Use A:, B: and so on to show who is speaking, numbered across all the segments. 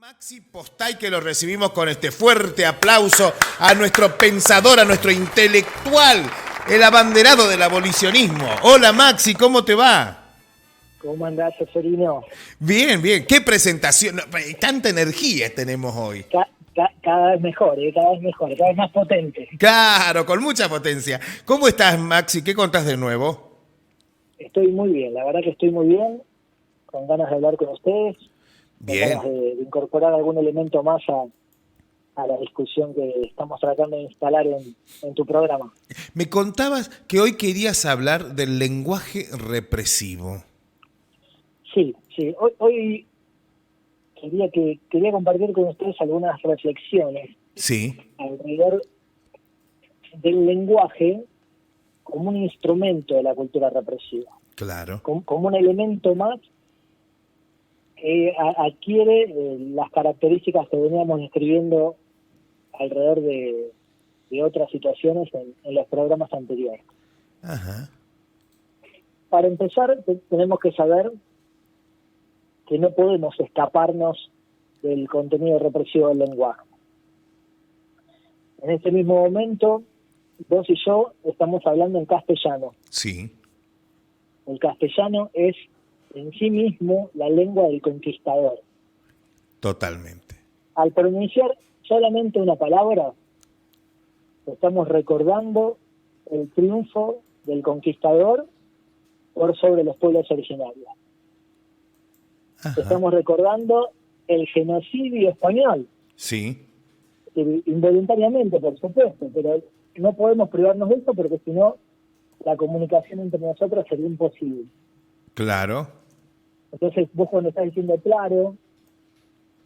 A: Maxi Postay, que lo recibimos con este fuerte aplauso a nuestro pensador, a nuestro intelectual, el abanderado del abolicionismo. Hola Maxi, ¿cómo te va?
B: ¿Cómo andás, Seferino?
A: Bien, bien. Qué presentación. Tanta energía tenemos hoy.
B: Cada vez mejor, cada vez mejor, cada vez más potente.
A: Claro, con mucha potencia. ¿Cómo estás, Maxi? ¿Qué contás de nuevo?
B: Estoy muy bien, la verdad que estoy muy bien, con ganas de hablar con ustedes,
A: Bien.
B: con ganas de incorporar algún elemento más a la discusión que estamos tratando de instalar en tu programa.
A: Me contabas que hoy querías hablar del lenguaje represivo.
B: Sí, hoy quería compartir con ustedes algunas reflexiones
A: Sí,
B: alrededor del lenguaje como un instrumento de la cultura represiva,
A: claro.
B: como un elemento más que adquiere las características que veníamos describiendo alrededor de otras situaciones en los programas anteriores.
A: Ajá.
B: Para empezar, tenemos que saber que no podemos escaparnos del contenido represivo del lenguaje. En este mismo momento, vos y yo estamos hablando en castellano.
A: Sí,
B: El castellano es en sí mismo la lengua del conquistador.
A: totalmente.
B: Al pronunciar solamente una palabra, estamos recordando el triunfo del conquistador por sobre los pueblos originarios.
A: Ajá.
B: Estamos recordando el genocidio español,
A: Sí,
B: involuntariamente, por supuesto, pero no podemos privarnos de eso porque si no, la comunicación entre nosotros sería imposible.
A: claro.
B: Entonces, vos cuando estás diciendo claro,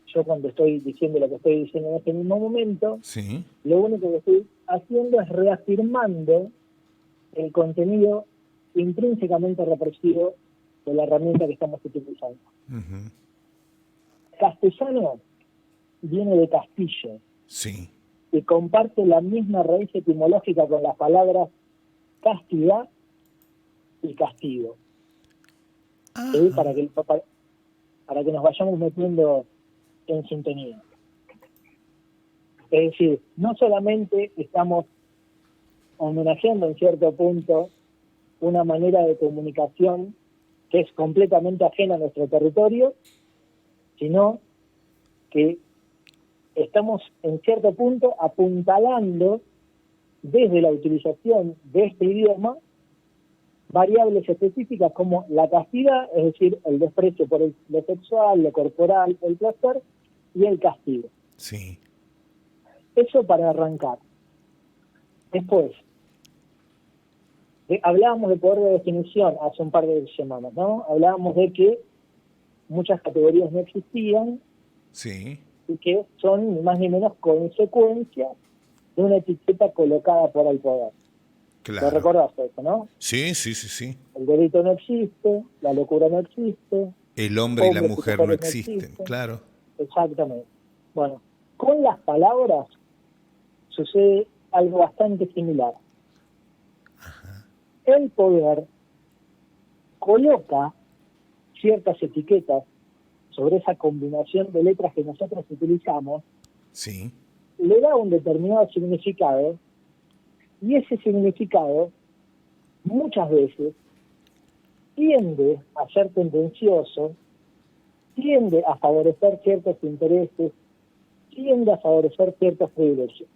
B: yo cuando estoy diciendo lo que estoy diciendo en este mismo momento,
A: Sí,
B: lo único que estoy haciendo es reafirmando el contenido intrínsecamente represivo de la herramienta que estamos utilizando.
A: ujú,
B: Castellano viene de castillo
A: sí.
B: y comparte la misma raíz etimológica con las palabras castidad y castigo. ¿Sí? Para que nos vayamos metiendo en sintonía. Es decir, no solamente estamos homenajeando en cierto punto una manera de comunicación que es completamente ajena a nuestro territorio, sino que estamos en cierto punto apuntalando desde la utilización de este idioma variables específicas como la castidad, es decir, el desprecio por lo sexual, lo corporal, el placer, y el castigo.
A: Sí,
B: Eso para arrancar. Después, hablábamos de poder de definición hace un par de semanas, ¿no? Hablábamos de que muchas categorías no existían
A: sí,
B: y que son ni más ni menos consecuencias de una etiqueta colocada por el poder. ¿Lo
A: claro.
B: recordaste eso, no?
A: Sí, sí, sí, sí.
B: El delito no existe, la locura no existe,
A: El hombre y la
B: hombres y
A: mujer no
B: mujeres no
A: existen,
B: existen.
A: claro.
B: Exactamente. Bueno, con las palabras sucede algo bastante similar. El poder coloca ciertas etiquetas sobre esa combinación de letras que nosotros utilizamos,
A: Sí,
B: le da un determinado significado y ese significado muchas veces tiende a ser tendencioso, tiende a favorecer ciertos intereses, tiende a favorecer ciertos privilegios.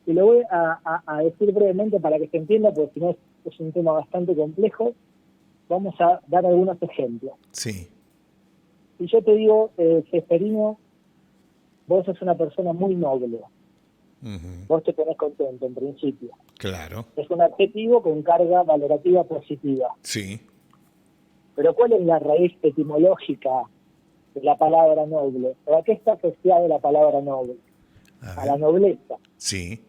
B: Y lo voy a decir brevemente para que se entienda, porque si no es un tema bastante complejo. Vamos a dar algunos ejemplos.
A: sí.
B: Si yo te digo, Seferino, vos sos una persona muy noble,
A: Ujú,
B: vos te ponés contento en principio.
A: claro.
B: Es un adjetivo con carga valorativa positiva.
A: Sí.
B: Pero ¿cuál es la raíz etimológica de la palabra noble? ¿O a qué está asociada la palabra noble?
A: A
B: A la
A: ver.
B: nobleza,
A: Sí,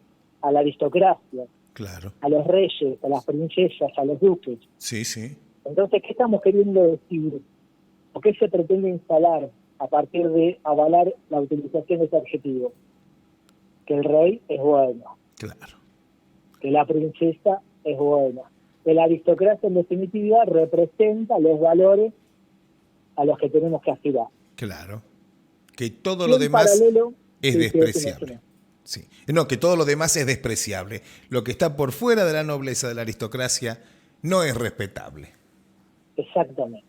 B: a la aristocracia,
A: claro.
B: a los reyes, a las princesas, a los duques.
A: Sí, sí.
B: Entonces, ¿qué estamos queriendo decir? ¿O qué se pretende instalar a partir de avalar la utilización de ese adjetivo? Que el rey es bueno,
A: Claro.
B: que la princesa es buena, que la aristocracia en definitiva representa los valores a los que tenemos que aspirar.
A: Claro. que todo
B: Y
A: lo
B: en
A: demás
B: paralelo,
A: es
B: sí,
A: despreciable. Sí. No, que todo lo demás es despreciable. Lo que está por fuera de la nobleza, de la aristocracia, no es respetable.
B: Exactamente.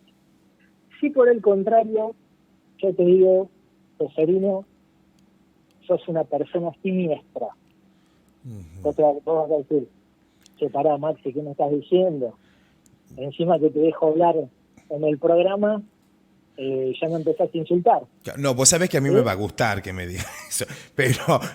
B: Si por el contrario, yo te digo, Ceferino, sos una persona siniestra. Vos vas a decir, che, pará, Maxi, ¿qué me estás diciendo? Encima que te dejo hablar en el programa, ya me empezaste a insultar.
A: No, vos sabés que a mí
B: ¿Sí?
A: me va a gustar que me digan eso.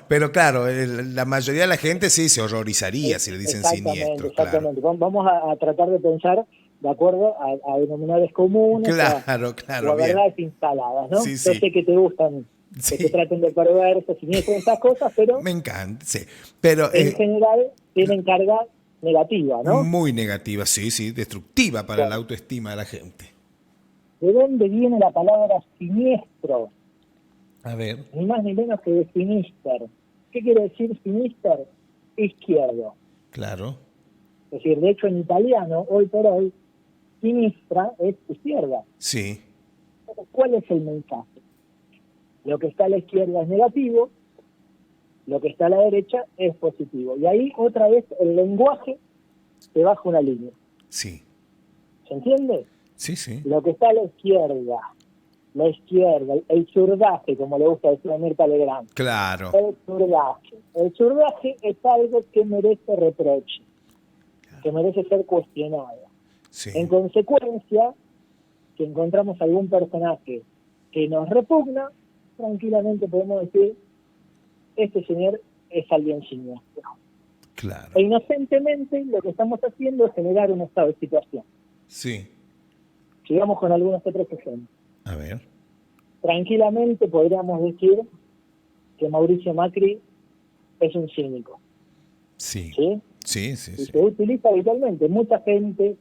A: Pero claro, la mayoría de la gente sí se horrorizaría si le dicen siniestros, claro.
B: Exactamente. Vamos a tratar de pensar de acuerdo a denominadores comunes o
A: Claro,
B: a
A: bien.
B: verdades instaladas, ¿no?
A: Sí,
B: Yo
A: sí.
B: sé que te gustan, que te
A: Sí,
B: traten de perverso, siniestro, estas cosas, pero
A: me encanta, sí. Pero
B: en general tienen carga negativa, ¿no?
A: muy negativa, sí, sí, destructiva para la
B: Bueno,
A: autoestima de la gente.
B: ¿de dónde viene la palabra siniestro?
A: A ver.
B: Ni más ni menos que de sinister. ¿Qué quiere decir sinister? Izquierdo.
A: Claro,
B: Es decir, de hecho en italiano, hoy por hoy, sinistra es izquierda.
A: sí,
B: Entonces, ¿cuál es el mensaje? Lo que está a la izquierda es negativo, lo que está a la derecha es positivo. Y ahí otra vez el lenguaje te baja una línea.
A: sí,
B: ¿Se entiende?
A: sí, sí.
B: Lo que está a la izquierda, el surdaje, como le gusta decir a Mirta Legrand.
A: Claro,
B: El surdaje. El surdaje es algo que merece reproche, que merece ser cuestionado.
A: sí,
B: En consecuencia, si encontramos algún personaje que nos repugna, tranquilamente podemos decir, este señor es alguien siniestro.
A: claro,
B: E inocentemente lo que estamos haciendo es generar un estado de situación.
A: sí.
B: Sigamos con algunos otros ejemplos.
A: A ver,
B: Tranquilamente podríamos decir que Mauricio Macri es un cínico,
A: sí,
B: ¿sí?
A: sí, sí,
B: Y
A: sí,
B: se utiliza habitualmente. Mucha gente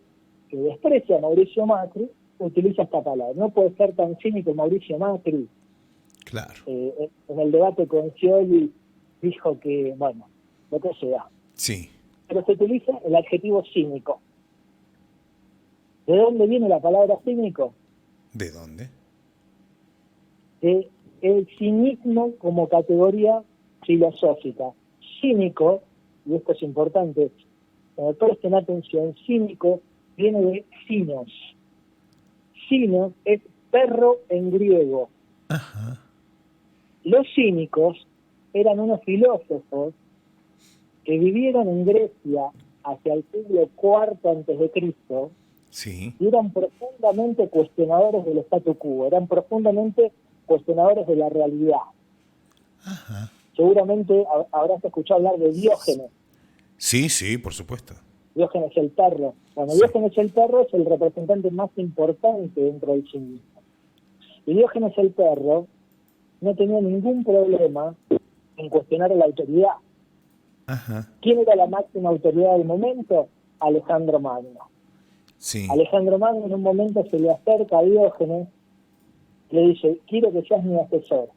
B: que desprecia a Mauricio Macri utiliza esta palabra. No puede ser tan cínico Mauricio Macri.
A: claro,
B: En el debate con Scioli dijo que, bueno, lo que sea.
A: sí.
B: Pero se utiliza el adjetivo cínico. ¿De dónde viene la palabra cínico?
A: ¿De dónde?
B: De el cinismo como categoría filosófica. Cínico, y esto es importante, presten atención, cínico viene de cinos. Cinos es perro en griego.
A: Ajá,
B: Los cínicos eran unos filósofos que vivieron en Grecia hacia el siglo IV antes de Cristo
A: sí,
B: y eran profundamente cuestionadores del statu quo, eran profundamente cuestionadores de la realidad.
A: ajá.
B: Seguramente habrás escuchado hablar de Diógenes.
A: Sí, sí, por supuesto.
B: Diógenes el perro. Bueno,
A: Sí,
B: Diógenes el perro es el representante más importante dentro del cinismo. Y Diógenes el perro no tenía ningún problema en cuestionar a la autoridad.
A: ajá,
B: ¿Quién era la máxima autoridad del momento? Alejandro Magno.
A: sí,
B: Alejandro Magno en un momento se le acerca a Diógenes, le dice, quiero que seas mi asesor.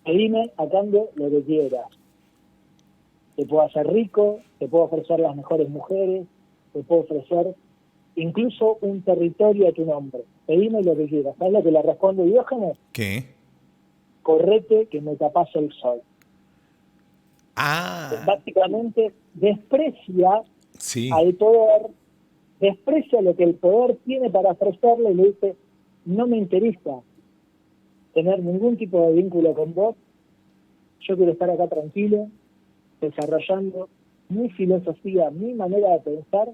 B: Pedime a cambio lo que quieras. Te puedo hacer rico, te puedo ofrecer las mejores mujeres, te puedo ofrecer incluso un territorio a tu nombre. Pedime lo que quieras. ¿Sabes lo que le responde Diógenes?
A: ¿qué?
B: Correte que me tapas el sol.
A: Ah,
B: Básicamente desprecia
A: sí,
B: al poder, desprecia lo que el poder tiene para ofrecerle y le dice, no me interesa tener ningún tipo de vínculo con vos, yo quiero estar acá tranquilo, desarrollando mi filosofía, mi manera de pensar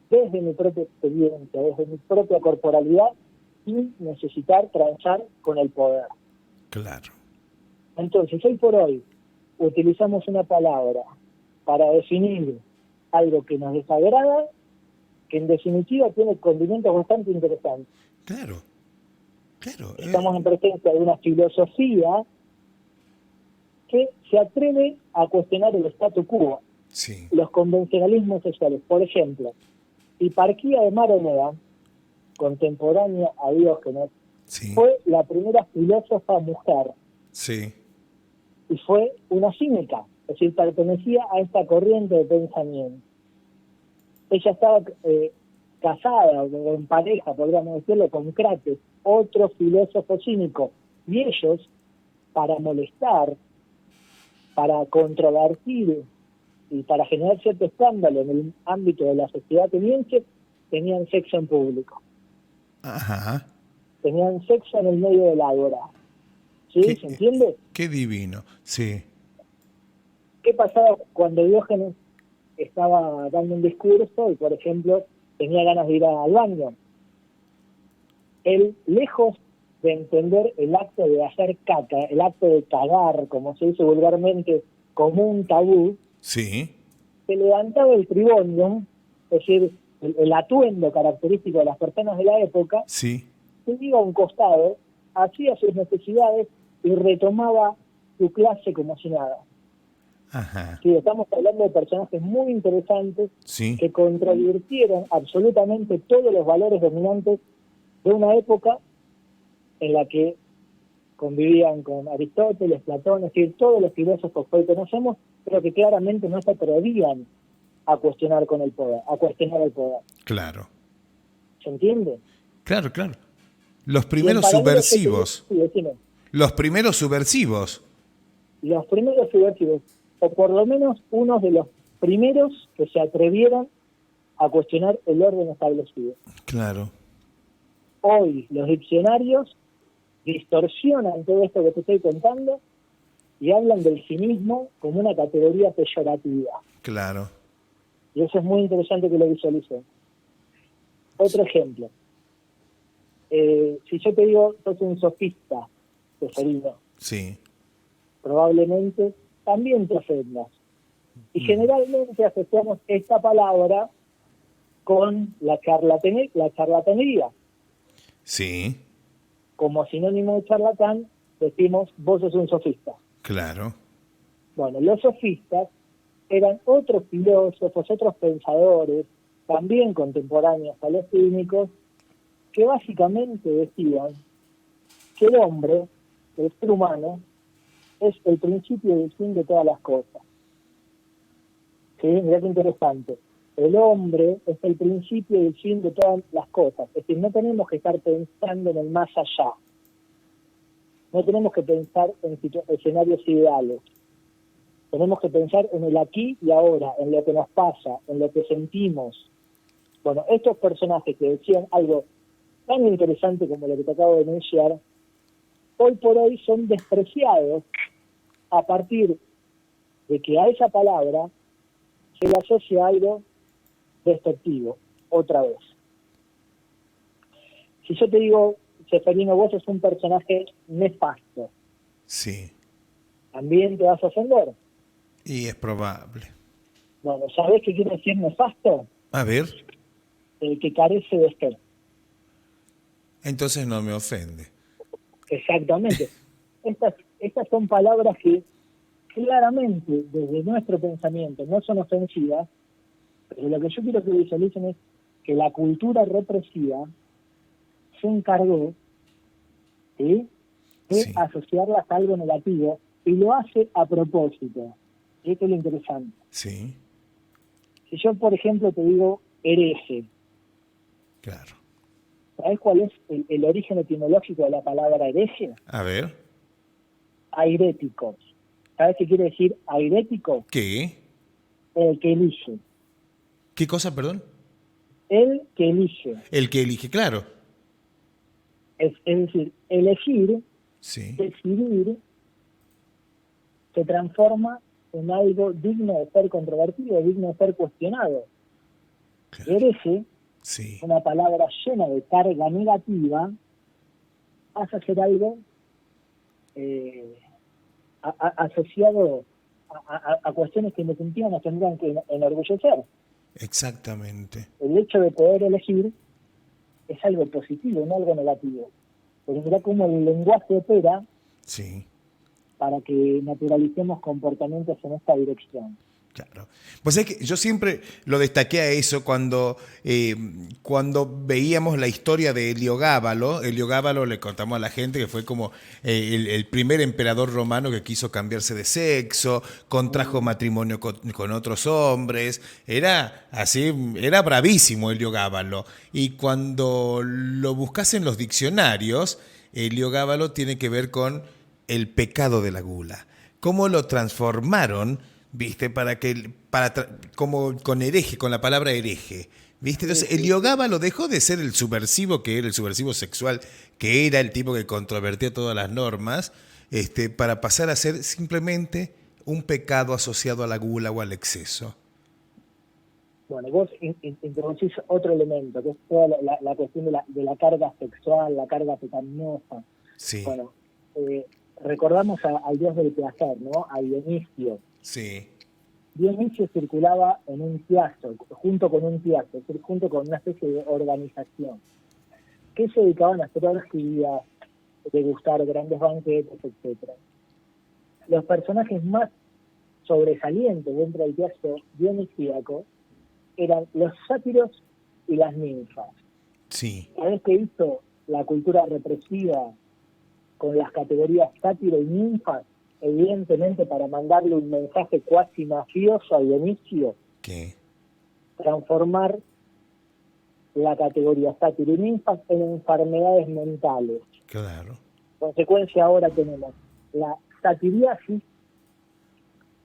B: desde mi propia experiencia, desde mi propia corporalidad, sin necesitar transar con el poder.
A: claro,
B: Entonces, hoy por hoy, utilizamos una palabra para definir algo que nos desagrada, que en definitiva tiene condimentos bastante interesantes.
A: claro, claro.
B: Estamos en presencia de una filosofía que se atreve a cuestionar el statu quo,
A: Sí,
B: los convencionalismos sociales. Por ejemplo, Hiparquía de Maronea, contemporánea a Diógenes,
A: sí,
B: fue la primera filósofa mujer
A: sí,
B: y fue una cínica, es decir, pertenecía a esta corriente de pensamiento. Ella estaba casada o en pareja, podríamos decirlo, con Crates, otro filósofo cínico, Y ellos, para molestar, para controvertir y para generar cierto escándalo en el ámbito de la sociedad ateniense, tenían sexo en público.
A: Ajá.
B: Tenían sexo en el medio del ágora. ¿Sí? ¿Se entiende?
A: Qué divino, sí.
B: ¿Qué pasaba cuando Diógenes estaba dando un discurso y, por ejemplo, tenía ganas de ir al baño? Él, lejos de entender el acto de hacer caca, el acto de cagar, como se dice vulgarmente, como un tabú,
A: Sí.
B: se levantaba el tribonium, es decir, el atuendo característico de las personas de la época,
A: Sí.
B: se iba a un costado, hacía sus necesidades y retomaba su clase como si nada.
A: Ajá.
B: Sí, estamos hablando de personajes muy interesantes
A: Sí.
B: que controvirtieron absolutamente todos los valores dominantes de una época en la que convivían con Aristóteles, Platón, es decir, todos los filósofos que hoy conocemos, pero que claramente no se atrevían a cuestionar con el poder, a cuestionar el poder.
A: Claro.
B: ¿Se entiende?
A: Claro, claro. Los
B: Y en
A: primeros
B: paralelo,
A: subversivos.
B: sí, decime.
A: Los primeros subversivos.
B: Los primeros subversivos, o por lo menos unos de los primeros que se atrevieron a cuestionar el orden establecido.
A: Claro.
B: Hoy los diccionarios distorsionan todo esto que te estoy contando y hablan del cinismo como una categoría peyorativa.
A: Claro.
B: Y eso es muy interesante que lo visualicen. Otro ejemplo. Si yo te digo, sos un sofista, Seferino,
A: Sí.
B: probablemente también te ofendas. Y generalmente asociamos esta palabra con la charlatanería.
A: Sí.
B: Como sinónimo de charlatán, decimos, vos sos un sofista.
A: Claro.
B: Bueno, los sofistas eran otros filósofos, otros pensadores, también contemporáneos a los cínicos, que básicamente decían que el hombre, el ser humano, es el principio y el fin de todas las cosas. ¿Sí? Mirá qué interesante. El hombre es el principio y el fin de todas las cosas. Es decir, no tenemos que estar pensando en el más allá. No tenemos que pensar en escenarios ideales. Tenemos que pensar en el aquí y ahora, en lo que nos pasa, en lo que sentimos. Bueno, estos personajes que decían algo tan interesante como lo que te acabo de denunciar, hoy por hoy son despreciados a partir de que a esa palabra se le asocia algo despectivo, otra vez. Si yo te digo, Seferino, vos sos un personaje nefasto,
A: Sí.
B: ¿también te vas a ofender?
A: Y es probable.
B: Bueno, ¿sabés qué quiere decir nefasto?
A: A ver.
B: El que carece de fe.
A: Entonces no me ofende.
B: Exactamente. Estas son palabras que claramente desde nuestro pensamiento no son ofensivas, pero lo que yo quiero que visualicen es que la cultura represiva se encargó, ¿sí?, de
A: Sí.
B: asociarlas a algo negativo y lo hace a propósito. Y esto es lo interesante.
A: Sí.
B: Si yo, por ejemplo, te digo hereje,
A: Claro.
B: ¿sabes cuál es el origen etimológico de la palabra hereje?
A: A ver.
B: Airéticos. ¿Sabes qué quiere decir airético?
A: ¿Qué?
B: El que elige.
A: ¿Qué cosa, perdón?
B: El que elige.
A: El que elige, claro.
B: Es decir, elegir,
A: Sí.
B: decidir, se transforma en algo digno de ser controvertido, digno de ser cuestionado.
A: Claro.
B: Hereje,
A: Sí.
B: una palabra llena de carga negativa, pasa a ser algo asociado a cuestiones que en definitiva nos tendrían que enorgullecer.
A: Exactamente.
B: El hecho de poder elegir es algo positivo, no algo negativo. Pero mirá cómo el lenguaje opera
A: Sí.
B: para que naturalicemos comportamientos en esta dirección.
A: Claro. Pues es que yo siempre lo destaqué a eso cuando veíamos la historia de Heliogábalo. Heliogábalo, le contamos a la gente que fue como el primer emperador romano que quiso cambiarse de sexo, contrajo matrimonio con otros hombres. Era así, era bravísimo Heliogábalo. Y cuando lo buscas en los diccionarios, Heliogábalo tiene que ver con el pecado de la gula. ¿Cómo lo transformaron, viste, como con hereje, con la palabra hereje? ¿Viste?
B: Sí,
A: Entonces,
B: sí, sí.
A: Heliogábalo dejó de ser el subversivo que era, el subversivo sexual, que era el tipo que controvertía todas las normas, para pasar a ser simplemente un pecado asociado a la gula o al exceso.
B: Bueno, vos introducís otro elemento, que es toda la cuestión de la carga sexual, la carga pecaminosa.
A: Sí,
B: Bueno, eh, recordamos al dios del placer, ¿no? A Dionisio.
A: sí,
B: Dionisio circulaba en un tiazo, junto con un tiazo, es decir, junto con una especie de organización, que se dedicaban a hacer orgías, degustar grandes banquetes, etcétera. Los personajes más sobresalientes dentro del teatro dionisíaco eran los sátiros y las ninfas.
A: sí,
B: ¿Sabés qué hizo la cultura represiva con las categorías sátiro y ninfas? Evidentemente para mandarle un mensaje cuasi mafioso a Dionisio,
A: ¿qué?
B: transformar la categoría sátiro y ninfas en enfermedades mentales.
A: Claro,
B: Consecuencia, ahora tenemos la satiriasis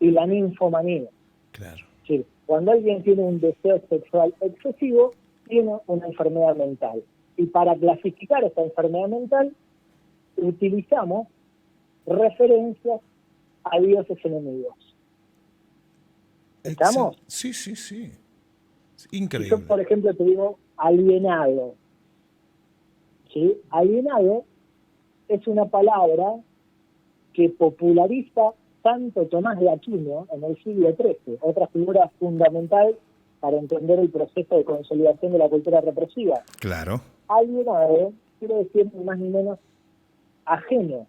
B: y la ninfomanía.
A: claro,
B: Es decir, cuando alguien tiene un deseo sexual excesivo, tiene una enfermedad mental. Y para clasificar esta enfermedad mental, utilizamos referencias a dioses enemigos. ¿Estamos?
A: Sí, sí, sí. Es
B: Y yo,
A: increíble.
B: por ejemplo, te digo alienado. ¿Sí? Alienado es una palabra que populariza tanto Tomás de Aquino en el siglo XIII, otra figura fundamental para entender el proceso de consolidación de la cultura represiva.
A: Claro,
B: Alienado quiere decir ni más ni menos ajeno,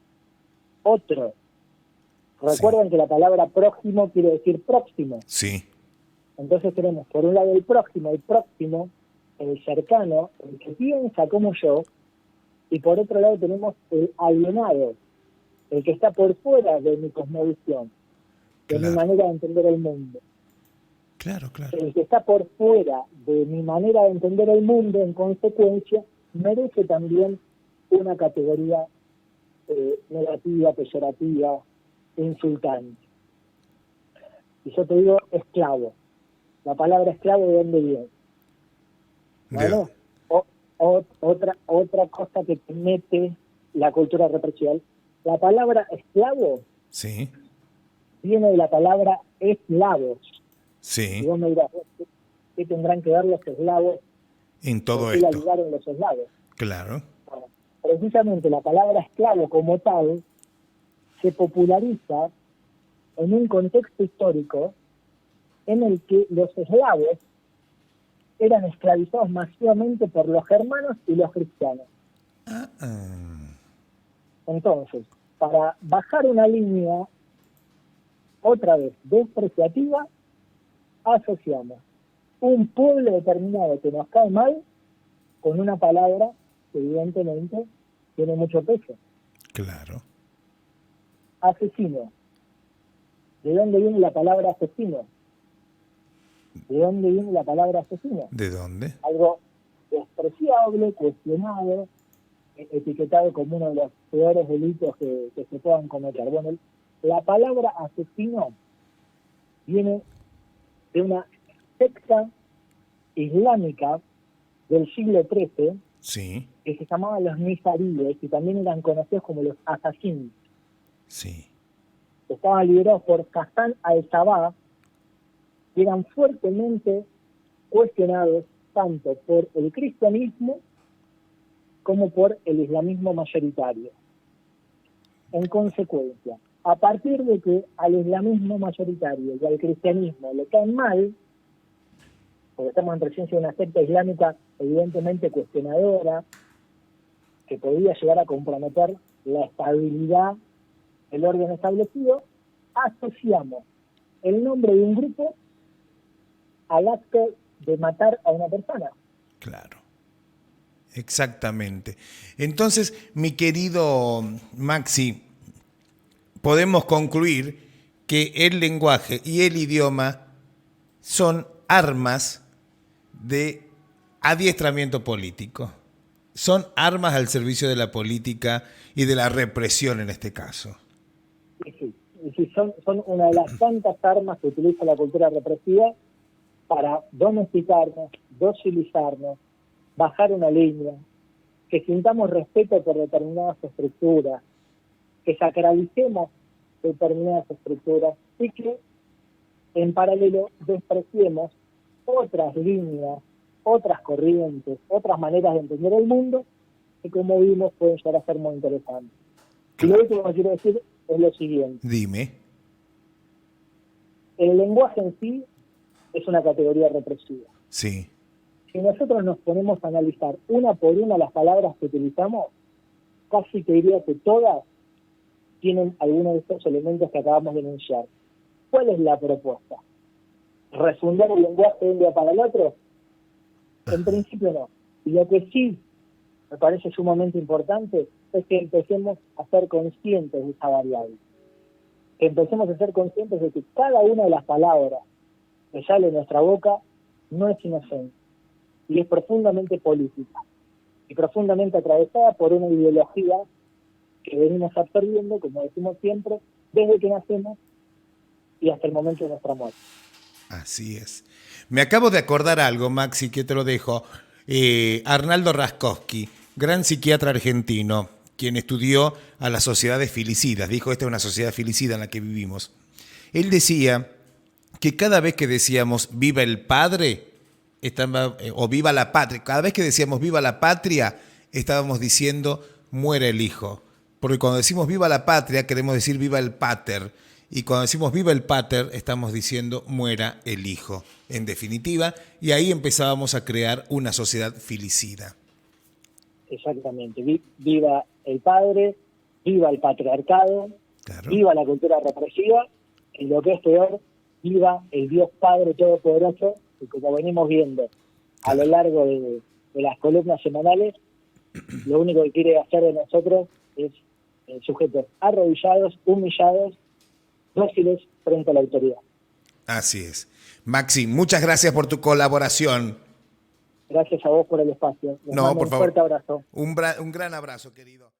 B: otro.
A: sí,
B: Recuerden que la palabra prójimo quiere decir próximo.
A: sí,
B: Entonces tenemos por un lado el próximo, el cercano, el que piensa como yo, y por otro lado tenemos el alienado, el que está por fuera de mi cosmovisión, de mi
A: claro,
B: manera de entender el mundo.
A: claro, claro,
B: El que está por fuera de mi manera de entender el mundo, en consecuencia, merece también una categoría negativa, peyorativa, insultante. Y yo te digo esclavo. La palabra esclavo, ¿de dónde viene?
A: de,
B: Bueno, otra cosa que te mete la cultura represiva. La palabra esclavo
A: sí,
B: viene de la palabra eslavos. Y
A: sí,
B: vos me dirás, ¿qué tendrán que ver los eslavos?
A: en
B: ¿Por
A: todo
B: qué la
A: esto,
B: ligaron los eslavos?
A: claro,
B: Bueno, precisamente la palabra esclavo como tal se populariza en un contexto histórico en el que los eslavos eran esclavizados masivamente por los germanos y los cristianos. Entonces, para bajar una línea, otra vez, despreciativa, asociamos un pueblo determinado que nos cae mal con una palabra que evidentemente tiene mucho peso.
A: claro,
B: Asesino. ¿De dónde viene la palabra asesino? ¿De dónde viene la palabra asesino?
A: ¿de dónde?
B: Algo despreciable, cuestionado, etiquetado como uno de los peores delitos que se puedan cometer. Bueno, la palabra asesino viene de una secta islámica del siglo XIII
A: Sí,
B: que se llamaban los nizaríes y también eran conocidos como los assassins.
A: sí,
B: Estaban liderados por Hassan al-Sabah y eran fuertemente cuestionados tanto por el cristianismo como por el islamismo mayoritario. En consecuencia, a partir de que al islamismo mayoritario y al cristianismo le caen mal, porque estamos en presencia de una secta islámica evidentemente cuestionadora, que podía llegar a comprometer la estabilidad del orden establecido, asociamos el nombre de un grupo al acto de matar a una persona.
A: claro, exactamente. Entonces, mi querido Maxi, podemos concluir que el lenguaje y el idioma son armas de adiestramiento político. son armas al servicio de la política y de la represión en este caso.
B: Y sí, son una de las tantas armas que utiliza la cultura represiva para domesticarnos, docilizarnos, bajar una línea, que sintamos respeto por determinadas estructuras, que sacralicemos determinadas estructuras y que en paralelo despreciemos otras líneas, otras corrientes, otras maneras de entender el mundo que, como vimos, pueden llegar a ser muy interesantes. Y lo último que quiero decir es lo siguiente.
A: Dime.
B: El lenguaje en sí es una categoría represiva.
A: Sí.
B: Si nosotros nos ponemos a analizar una por una las palabras que utilizamos, casi te diría que todas tienen algunos de estos elementos que acabamos de enunciar. ¿Cuál es la propuesta? ¿Refundar el lenguaje de un día para el otro? En principio no. Y lo que sí me parece sumamente importante es que empecemos a ser conscientes de esa variable. Que empecemos a ser conscientes de que cada una de las palabras que sale de nuestra boca no es inocente y es profundamente política y profundamente atravesada por una ideología que venimos absorbiendo, como decimos siempre, desde que nacemos y hasta el momento de nuestra muerte.
A: Así es. Me acabo de acordar algo, Maxi, que te lo dejo. Arnaldo Raskowski, gran psiquiatra argentino, quien estudió a las sociedades filicidas, dijo, esta es una sociedad filicida en la que vivimos. Él decía que cada vez que decíamos viva el padre, o viva la patria, cada vez que decíamos viva la patria, estábamos diciendo muera el hijo. Porque cuando decimos viva la patria, queremos decir viva el pater. Y cuando decimos viva el pater, estamos diciendo muera el hijo, en definitiva. Y ahí empezábamos a crear una sociedad filicida.
B: Exactamente. Viva el padre, viva el patriarcado, claro. Viva la cultura represiva, y lo que es peor, viva el Dios Padre Todopoderoso, que como venimos viendo a lo largo de las columnas semanales, lo único que quiere hacer de nosotros es sujetos arrodillados, humillados, dóciles frente a la autoridad.
A: Así es. Maxi, muchas gracias por tu colaboración.
B: Gracias a vos por el espacio. Les mando
A: por
B: un
A: favor.
B: fuerte abrazo.
A: Un gran abrazo, querido.